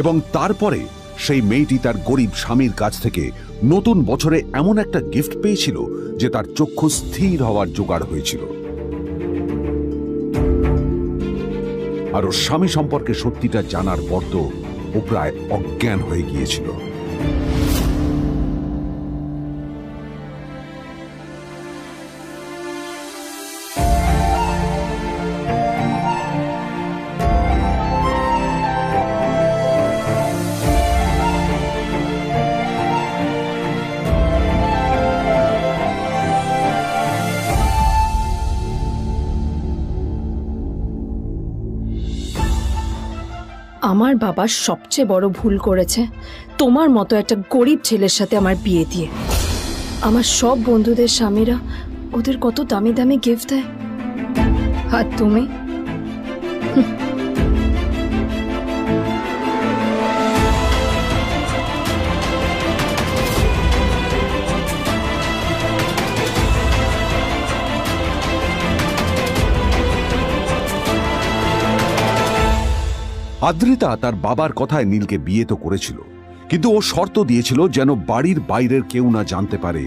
এবং তারপরে সেই মেয়েটি তার গরিব স্বামীর কাছ থেকে নতুন বছরে এমন একটা গিফট পেয়েছিল যে তার চক্ষু স্থির হওয়ার জোগাড় হয়েছিল। আর ওর স্বামী সম্পর্কে সত্যিটা জানার পর তো ও প্রায় অজ্ঞান হয়ে গিয়েছিল। আমার বাবা সবচেয়ে বড় ভুল করেছে তোমার মতো একটা গরিব ছেলের সাথে আমার বিয়ে দিয়ে। আমার সব বন্ধুদের স্বামীরা ওদের কত দামি দামি গিফট দেয়, আর তুমি আদ্রিতা তার বাবার কথায় নীলকে বিয়ে তো করেছিল, কিন্তু ও শর্ত দিয়েছিল যেন বাড়ির বাইরের কেউ না জানতে পারে